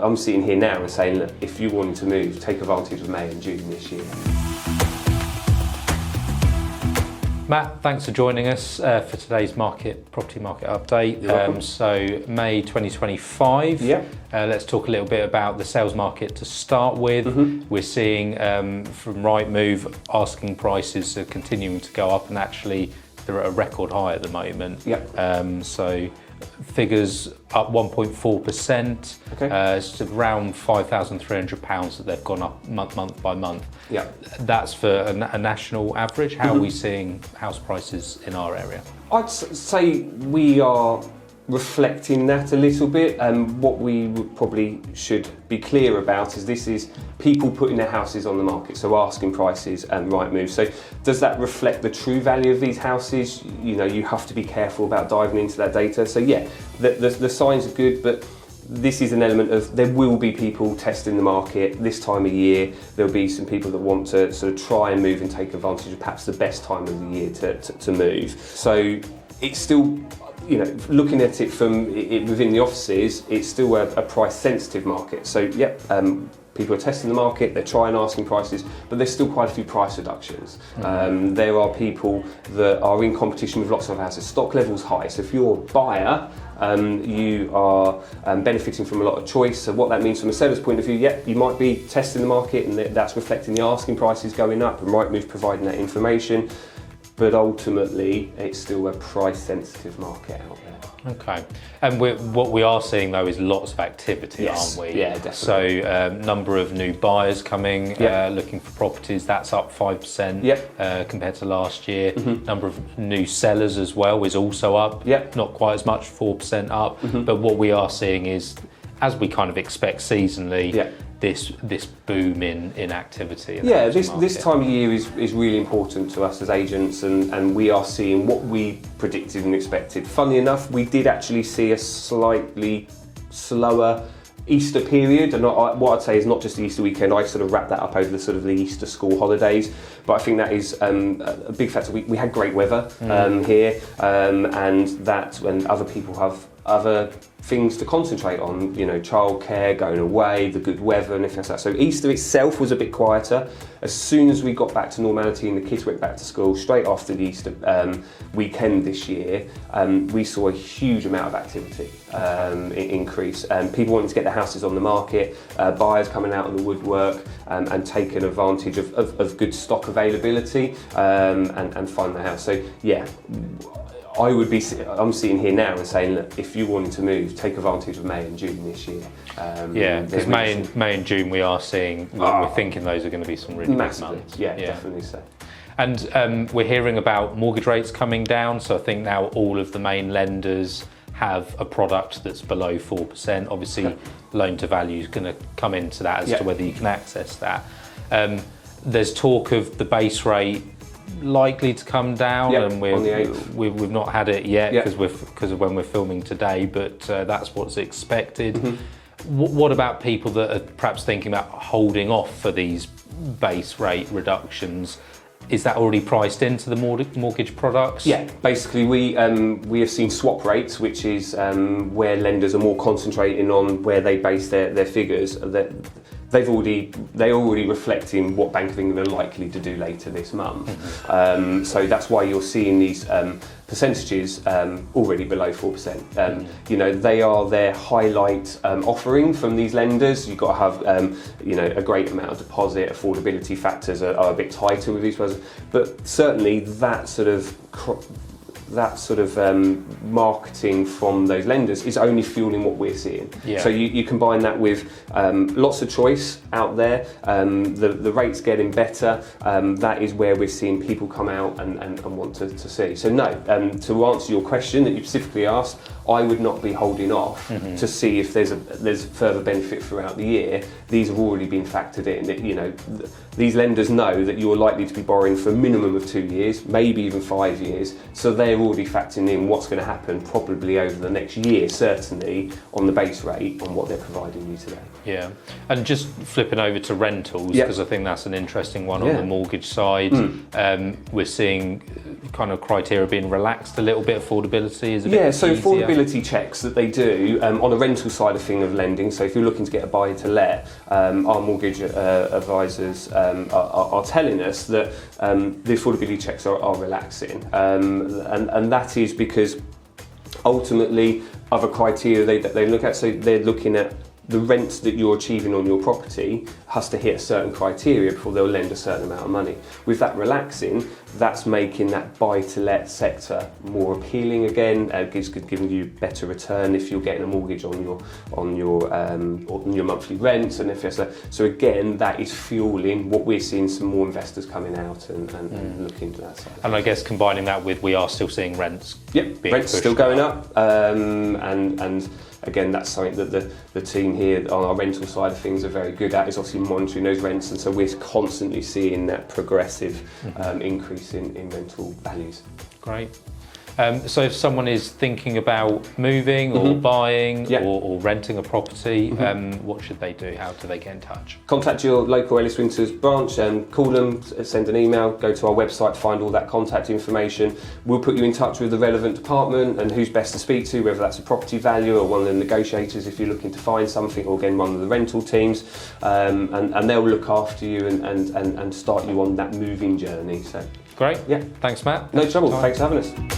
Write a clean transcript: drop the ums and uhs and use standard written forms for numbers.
I'm sitting here now and saying, look, if you wanted to move, take advantage of May and June this year. Matt, thanks for joining us for today's property market update. You're welcome. So May 2025. Yeah. Let's talk a little bit about the sales market to start with. We're seeing from Rightmove asking prices are continuing to go up, and actually they're at a record high at the moment. Yeah. So figures up 1.4%. Okay. It's around £5,300 that they've gone up month by month. Yeah. That's for a national average. How are we seeing house prices in our area? I'd say we are reflecting that a little bit. What we would probably should be clear about is this is people putting their houses on the market, so asking prices and Rightmove. So does that reflect the true value of these houses? You know, you have to be careful about diving into that data. So yeah, the signs are good, but this is an element of there will be people testing the market this time of year. There'll be some people that want to sort of try and move and take advantage of perhaps the best time of the year to move. So it's still, you know, looking at it from within the offices, it's still a price sensitive market. So yep, people are testing the market, they're trying asking prices, but there's still quite a few price reductions. There are people that are in competition with lots of houses. Stock level's high, so if you're a buyer, you are benefiting from a lot of choice. So what that means from a seller's point of view, you might be testing the market and that's reflecting the asking prices going up and Rightmove providing that information, but ultimately it's still a price sensitive market out there. Okay, and what we are seeing though is lots of activity, Yes. aren't we? Yeah, definitely. So number of new buyers coming, looking for properties, that's up 5% compared to last year. Number of new sellers as well is also up, not quite as much, 4% up. But what we are seeing is, as we kind of expect seasonally, this boom in activity. This time of year is really important to us as agents, and we are seeing what we predicted and expected. Funnily enough, we did actually see a slightly slower Easter period, and what I'd say is not just the Easter weekend. I sort of wrap that up over the sort of the Easter school holidays, but I think that is a big factor. We had great weather here, and that when other people have other things to concentrate on, you know, childcare, going away, the good weather and everything like that. So Easter itself was a bit quieter. As soon as we got back to normality and the kids went back to school, straight after the Easter weekend this year, we saw a huge amount of activity increase. People wanting to get their houses on the market, buyers coming out of the woodwork and taking advantage of good stock availability and find the house. So yeah, I'm sitting here now and saying, look, if you wanted to move, take advantage of May and June this year. Because May and June we are seeing, we're thinking those are going to be some really big months. Yeah, definitely so. And we're hearing about mortgage rates coming down, so I think now all of the main lenders have a product that's below 4%. Obviously, loan to value is going to come into that as to whether you can access that. There's talk of the base rate likely to come down, and we've not had it yet because of when we're filming today, but that's what's expected. What about people that are perhaps thinking about holding off for these base rate reductions? Is that already priced into the mortgage products? Yeah, basically we have seen swap rates, which is where lenders are more concentrating on where they base their figures. They're already reflecting what Bank of England are likely to do later this month. So that's why you're seeing these percentages already below 4%. You know, they are their highlight offering from these lenders. You've got to have you know, a great amount of deposit. Affordability factors are a bit tighter with these ones, but certainly that sort of marketing from those lenders is only fueling what we're seeing. So you combine that with lots of choice out there, the rates getting better, that is where we're seeing people come out and want to see. So no, to answer your question that you specifically asked, I would not be holding off to see if there's further benefit throughout the year. These have already been factored in. That, you know, these lenders know that you're likely to be borrowing for a minimum of 2 years, maybe even 5 years. So they're already factoring in what's going to happen probably over the next year, certainly on the base rate on what they're providing you today. Yeah, and just flipping over to rentals, because I think that's an interesting one on the mortgage side. We're seeing kind of criteria being relaxed a little bit? Affordability is a bit so easier? affordability checks that they do on a rental side of thing of lending. So if you're looking to get a buy to let, our mortgage advisors are telling us that the affordability checks are relaxing, and that is because ultimately other criteria they look at. So they're looking at the rents that you're achieving on your property has to hit a certain criteria before they'll lend a certain amount of money. With that relaxing, that's making that buy-to-let sector more appealing again. It's giving you better return if you're getting a mortgage on your monthly rents, and so again, that is fueling what we're seeing. Some more investors coming out and looking to that side. And I guess combining that with we are still seeing rents. Yep, rents still going up, and again, that's something that the team here on our rental side of things are very good at, is obviously monitoring those rents, and so we're constantly seeing that progressive increase in rental values. Great. So if someone is thinking about moving or buying or renting a property, what should they do? How do they get in touch? Contact your local Ellis Winters branch, call them, send an email, go to our website, find all that contact information. We'll put you in touch with the relevant department and who's best to speak to, whether that's a property valuer or one of the negotiators if you're looking to find something, or again one of the rental teams, and they'll look after you and start you on that moving journey. So great. Yeah. Thanks, Matt. No trouble. Thanks for having us.